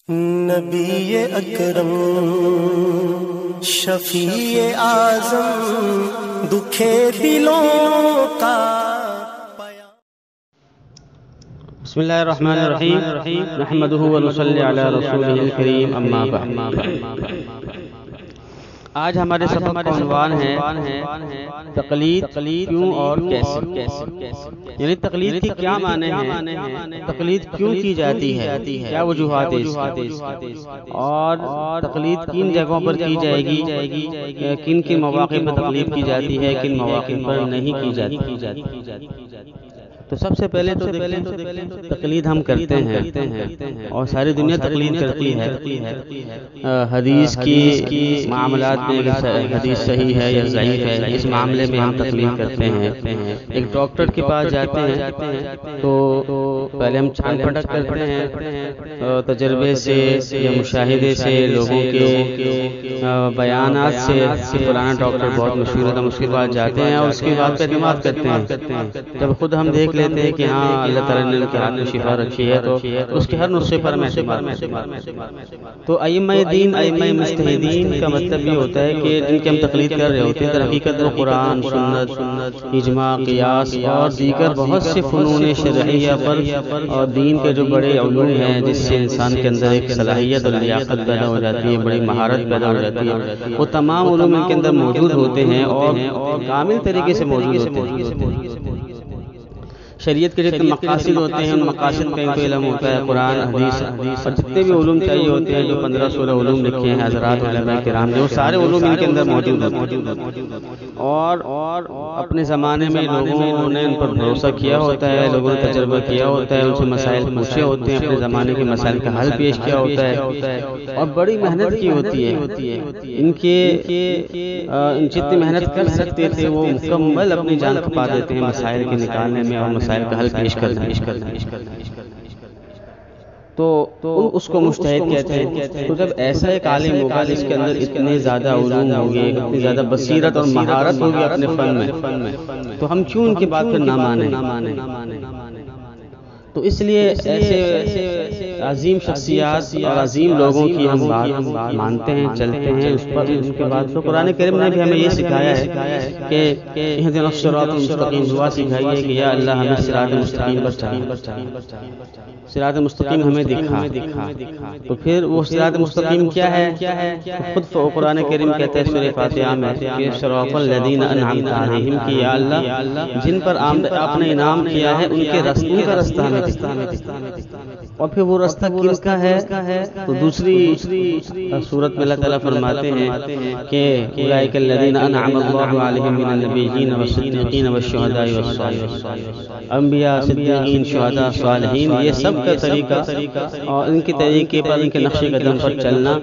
نبی اکرم شفیع اعظم دکھے دلوں کا بسم اللہ الرحمن الرحیم نحمده ونصلی علی رسولہ الکریم اما بعد۔ آج ہمارے سبق کا عنوان ہے تقلید کیوں اور کیسے، یعنی تقلید کی کیا معنی ہے، تقلید کیوں کی جاتی ہے، کیا وجوہات ہیں، اور تقلید کن جگہوں پر کی جائے گی، کن کن مواقع پر تقلید کی جاتی ہے، کن مواقع پر نہیں کی جاتی۔ تو سب سے پہلے تو تقلید ہم کرتے ہیں اور ساری دنیا تقلید کرتی ہے۔ حدیث کی معاملات میں حدیث صحیح ہے یا ضعیف ہے، اس معاملے میں ہم تقلید کرتے ہیں۔ ایک ڈاکٹر کے پاس جاتے ہیں تو پہلے ہم چھان پھٹک کرتے ہیں، تجربے سے یا مشاہدے سے، لوگوں کے بیانات سے فلانا ڈاکٹر بہت مشہور ہے، اس کے بعد جاتے ہیں اور اس کے بعد اعتماد کرتے ہیں۔ جب خود ہم دیکھ لیتے ہیں کہ ہاں اللہ تعالیٰ نے ان کے ہاتھ میں شفا رکھی ہے تو اس کے ہر نسخے پر ہم اعتماد۔ تو ائمہ دین، ائمہ مجتہدین کا مطلب یہ ہوتا ہے کہ جن کی ہم تقلید کر رہے ہوتے ہیں، در حقیقت وہ قرآن، سنت، اجماع، قیاس اور دیگر بہت سے فنون شرعیہ پر اور دین کے جو بڑے علوم ہیں جس سے انسان کے اندر ایک صلاحیت اور لیاقت پیدا ہو جاتی ہے، بڑی مہارت پیدا ہو جاتی ہے، وہ تمام علوم ان کے اندر موجود ہوتے ہیں اور کامل طریقے سے موجود ہوتے ہیں۔ شریعت کے جتنے مقاصد ہوتے ہیں ان مقاصد کا ان کو علم ہوتا ہے، قرآن، حدیث اور جتنے بھی علوم چاہیے ہوتے ہیں، جو 15-16 علوم لکھے ہیں حضرات علماء کرام نے، وہ سارے علوم ان کے اندر موجود ہوتے ہیں۔ اور اپنے زمانے میں لوگوں نے ان پر بھروسہ کیا ہوتا ہے، لوگوں نے تجربہ کیا ہوتا ہے، ان سے مسائل پوچھے ہوتے ہیں، اپنے زمانے کے مسائل کا حل پیش کیا ہوتا ہے اور بڑی محنت کی ہوتی ہے۔ ان جتنی محنت کر سکتے تھے وہ مکمل اپنی جان کھپا دیتے ہیں مسائل کے نکالنے میں اور مسائل کا حل پیش کرنا۔ تو اس کو مجتہد کہتے ہیں۔ تو جب ایسا ایک عالم ہوگا جس کے اندر اتنے زیادہ علوم ہوگے، اتنی زیادہ بصیرت اور مہارت ہوگی اپنے فن میں، تو ہم کیوں ان کی بات پھر نہ مانیں؟ تو اس لیے ایسے عظیم شخصیات اور عظیم لوگوں کی ہم بات مانتے ہیں، چلتے ہیں اس پر۔ اس کے بعد تو قرآن کریم نے بھی ہمیں یہ سکھایا ہے کہ اہدنا الصراط المستقیم، دعا سکھائی ہے کہ یا اللہ ہمیں صراط مستقیم پر چلا، صراط مستقیم ہمیں دکھا۔ تو پھر وہ صراط مستقیم کیا ہے؟ خود قرآن کریم کہتا ہے سورہ فاتحہ میں کہ صراط الذین انعمت علیہم، کہ یا اللہ جن پر آپ نے انعام کیا ہے ان کا رستہ ہمیں دکھا۔ اور پھر وہ رستہ کس کا ہے؟ تو دوسری سورت میں اللہ تعالیٰ فرماتے ہیں کہ اولئک الذین انعم اللہ علیہم من النبیین والصدیقین والشہداء والصالحین، انبیاء، صدیقین، شہداء، صالحین، یہ سب کا طریقہ اور ان کے طریقے پر، ان کے نقش قدم پر چلنا،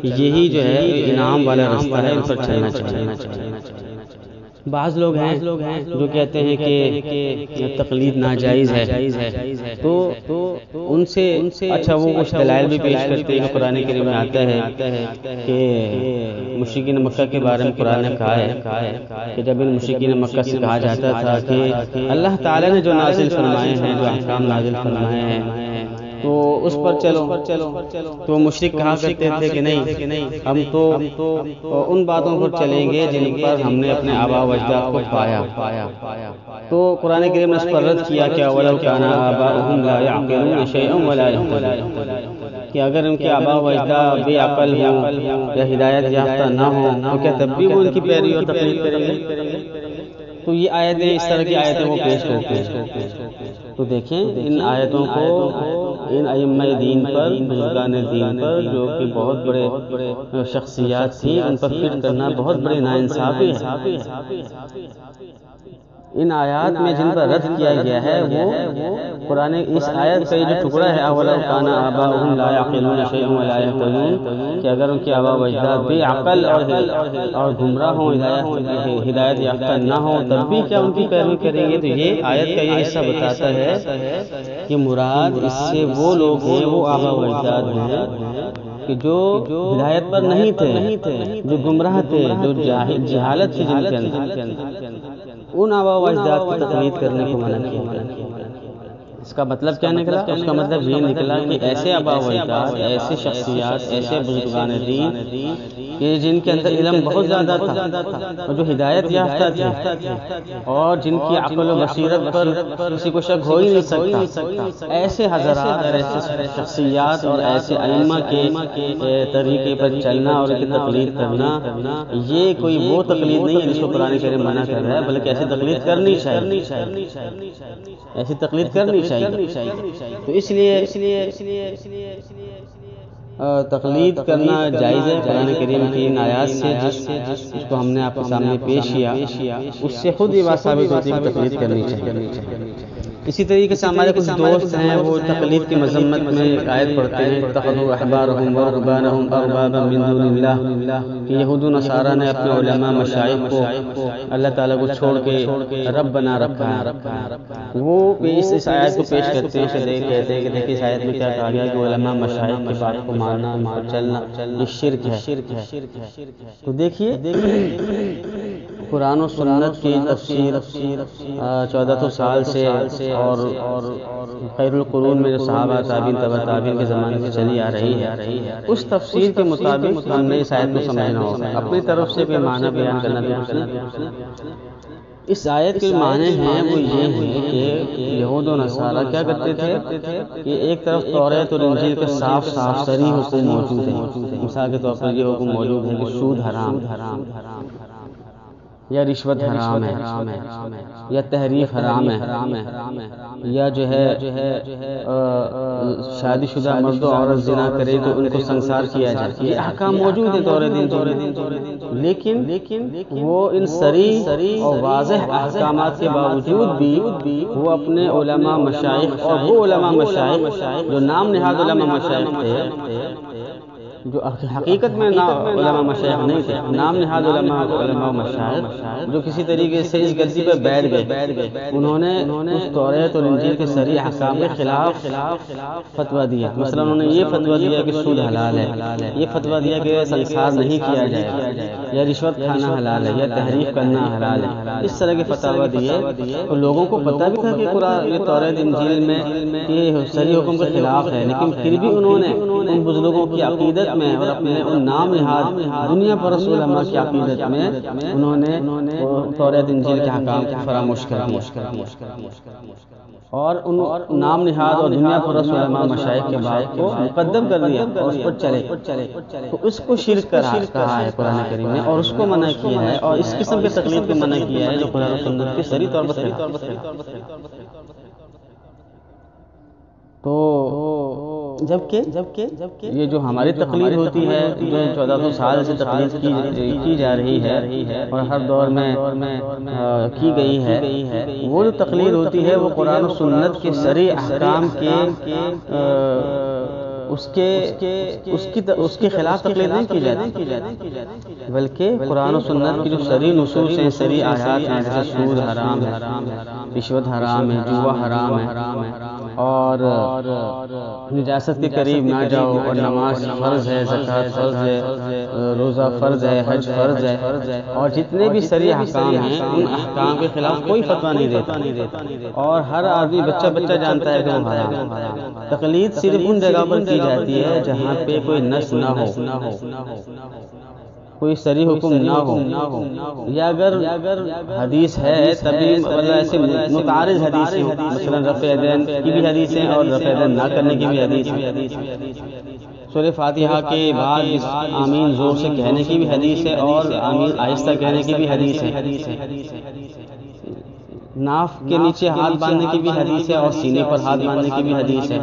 یہی جو ہے انعام والا رستہ ہے، ان پر چلنا چاہیے۔ بعض لوگ ہیں جو کہتے ہیں کہ تقلید ناجائز ہے، تو ان سے اچھا وہ کچھ دلائل بھی پیش کرتے ہیں کہ قرآن کریم میں آتا ہے کہ مشرکین مکہ کے بارے میں قرآن نے کہا ہے کہ جب ان مشرکین مکہ سے کہا جاتا تھا کہ اللہ تعالیٰ نے جو نازل فرمائے ہیں، جو احکام نازل فرمائے ہیں تو اس پر چلو، تو مشرک کہا کرتے تھے کہ نہیں، ہم تو ان باتوں پر چلیں گے جن پر ہم نے اپنے آباء و اجداد کو پایا۔ تو قرآن کریم نے اس پر رد کیا کہ وَلَوْ كَانَ آبَاؤُهُمْ لَا يَعْقِلُونَ شَيْئًا وَلَا يَهْتَدُونَ، کہ اگر ان کے آباء و اجداد بے عقل ہوں یا ہدایت یافتہ نہ ہوں تو کیا تب بھی وہ ان کی پیروی اور تقلید کریں گے؟ تو یہ آیتیں، اس طرح کی آیتیں وہ پیش کرتے ہیں۔ تو دیکھیں ان آیتوں کو ان ائمہ دین پر، بزرگان دین پر جو کہ بہت بڑے شخصیات تھیں، ان پر فٹ کرنا بہت بڑی ناانصافی ہے۔ ان آیات میں جن پر رد کیا گیا ہے وہ قرآن، اس آیت کا یہ جو ٹکڑا ہے اَوَلَوْ كَانَ آبَاؤُهُمْ لَا يَعْقِلُونَ شَيْئًا وَلَا يَهْتَدُونَ، کہ اگر ان کے آباء و اجداد بے عقل اور گمراہ ہوں، ہدایت یافتہ نہ ہوں، تب بھی کیا ان کی پیروی کریں گے؟ تو یہ آیت کا یہ حصہ بتاتا ہے کہ مراد اس سے وہ لوگ ہیں، وہ آباء و اجداد ہیں کہ جو ہدایت پر نہیں تھے، جو گمراہ تھے، جو جہالت تھی جن کے اندر، ان آباء و اجداد کی تقلید کرنے کو منع کیا۔ اس کا مطلب کیا نکلا؟ اس کا مطلب یہ نکلا کہ ایسے آباء و اجداد، ایسے شخصیات، ایسے بزرگان دین کہ جن کے اندر علم بہت زیادہ تھا اور جو ہدایت یافتہ تھے اور جن کی عقل و بصیرت پر کسی کو شک ہو ہی نہیں سکتا، ایسے حضرات، ایسے شخصیات اور ایسے ائمہ کے طریقے پر چلنا اور ان کی تقلید کرنا، یہ کوئی وہ تقلید نہیں ہے جس کو قرآن کریم منع کر رہا ہے، بلکہ ایسی تقلید کرنی چاہیے، ایسی تقلید کرنی چاہیے۔ تو اس لیے تقلید کرنا جائز ہے قرآن کریم کی ان آیات سے، جس کو ہم نے آپ کے سامنے پیش کیا، اس سے خود یہ بات ثابت ہوتی ہے کہ تقلید کرنی چاہیے۔ اسی طریقے سے ہمارے کچھ دوست ہیں، وہ تقلید کی مذمت میں آیت پڑھتے ہیں، اتخذوا احبارهم ورهبانهم اربابا من دون اللہ، کہ یہود و نصارہ نے اپنے علماء مشائخ کو اللہ تعالیٰ کو چھوڑ کے رب بنا رکھا ہے۔ وہ اس آیت کو پیش کرتے ہیں کہتے ہیں کہ دیکھیں اس آیت میں کیا کہا گیا کہ علماء مشائخ کی بات کو ماننا، ان پر چلنا، یہ شرک ہے۔ تو دیکھیے قرآن و سنت کی تفسیر 1400 سال سے اور خیر القرون میں جو صحابہ تابعین تبع تابعین کے زمانے سے چلی آ رہی ہے، اس تفسیر کے مطابق ہم نے اس آیت کو سمجھنا ہوگا، اپنی طرف سے کوئی معنی بیان کرنا درست نہیں۔ اس آیت کے معنی ہیں وہ یہ ہیں کہ یہود و نصارہ کیا کرتے تھے کہ ایک طرف توریت اور انجیل کے صاف صریح حکم موجود ہیں، مثال کے طور پر یہ حکم موجود ہے کہ سود حرام یا رشوت حرام ہے یا تحریف حرام ہے یا جو ہے شادی شدہ مرد و عورت زنا کرے تو ان کو سنسار کیا جائے، یہ احکام موجود ہیں دور دن، لیکن وہ ان صریح اور واضح احکامات کے باوجود بھی وہ اپنے علماء مشائخ اور وہ علماء مشائخ جو نام نہاد علماء مشائخ تھے، جو حقیقت میں علماء مشائخ نہیں تھے، نام نہاد علماء مشائخ جو کسی طریقے سے اس گدی پہ بیٹھ گئے، انہوں نے اس توریت اور انجیل کے صریح احکام کے خلاف فتویٰ دیا۔ مثلا انہوں نے یہ فتویٰ دیا کہ سود حلال ہے، یہ فتویٰ دیا کہ سنسار نہیں کیا جائے، یا رشوت کھانا حلال ہے، یا تحریف کرنا حلال ہے، اس طرح کے فتویٰ دیے۔ تو لوگوں کو پتہ بھی تھا کہ قرآن یہ توریت انجیل میں یہ صریح حکم کے خلاف ہے، لیکن پھر بھی انہوں نے ان بزرگوں کی عقیدت میں اور اپنے ان نام نہاد دنیا پر رسول علماء کی عقیدت میں انہوں نے توریت انجیل کے احکام کو فراموش کر دیا اور ان نام نہاد اور دنیا پر رسول علماء مشائخ کے بات کو مقدم کر دیا اور اس پر چلے، تو اس کو شرک کہا ہے قرآن کریم نے اور اس کو منع کیا ہے، اور اس قسم کے تقلید کو منع کیا ہے جو قرآن و سنت کے صریح طور پر تو جبکہ یہ جو ہماری تقلید ہوتی ہے جو 1400 سال سے تقلید کی جا رہی ہے اور ہر دور میں کی گئی ہے، وہ جو تقلید ہوتی ہے وہ قرآن و سنت کے صریح احکام کے اس کے خلاف تقلید نہیں کی جاتی، بلکہ قرآن و سنت کی جو صریح نصوص ہیں، صریح آیات ہیں، جیسے سود حرام ہے، رشوت حرام ہے، جوا حرام ہے، اور نجاست کے قریب نہ جاؤ، اور نماز فرض ہے، زکوٰۃ فرض ہے، روزہ فرض ہے، حج فرض ہے، اور جتنے بھی صریح احکام ہیں ان احکام کے خلاف کوئی فتویٰ نہیں دیتا، اور ہر آدمی بچہ جانتا ہے کہ وہ حرام ہے۔ تقلید صرف ان جگہ پر کی جاتی ہے جہاں پہ کوئی نص نہ ہو، کوئی صریح حکم نہ ہو، یا اگر حدیث ہے تبھی ایسے متعارض حدیثیں ہوتی ہیں، مثلا رفع یدین کی بھی حدیثیں اور رفع یدین نہ کرنے کی بھی حدیث ہے، سورہ فاتحہ کے بعد آمین زور سے کہنے کی بھی حدیث ہے اور آمین آہستہ کہنے کی بھی حدیث ہے، ناف کے نیچے ہاتھ باندھنے کی بھی حدیث ہے اور سینے پر ہاتھ باندھنے کی بھی حدیث ہے۔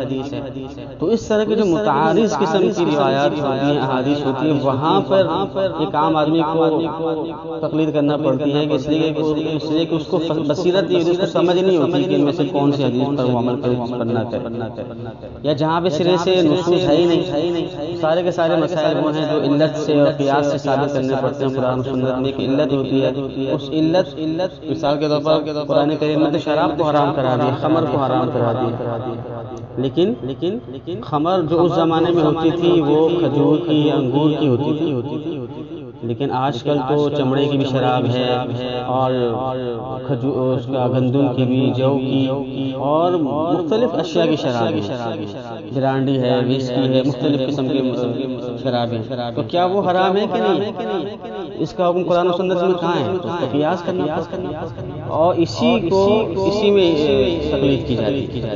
تو اس طرح کے جو متعارض قسم کی روایات ہوتی ہیں، احادیث ہوتی ہیں، وہاں پر ایک عام آدمی کو تقلید کرنا پڑتی ہے، اس لیے کہ اس کو بصیرت نہیں ہوتی، اس کو سمجھ نہیں ہوتی کہ ان میں سے کون سی حدیث پر وہ عمل کرنا کرے، یا جہاں پہ سرے سے نصوص ہے ہی نہیں، سارے کے سارے مسائل وہ ہیں جو علت سے اور قیاس سے ثابت کرنے پڑتے ہیں۔ قرآن و سنت میں ایک علت ہوتی ہے، اس علت مثال کے طور پر قرآن کریم نے تو شراب کو حرام کرا دیا، خمر کو حرام کرا دیا، لیکن خمر جو اس زمانے میں ہوتی تھی وہ کھجور کی، انگور کی ہوتی تھی، لیکن آج کل تو چمڑے کی بھی شراب ہے اور اس کا گندم کی بھی، جو کی اور مختلف اشیاء کی شراب ہے، برانڈی ہے، وسکی ہے، مختلف قسم کی شرابیں، تو کیا وہ حرام ہے کہ نہیں؟ اس کا حکم قرآن و سنت میں کہاں ہے؟ تو قیاس کرنا اور اسی میں تقلید کی جاتی ہے۔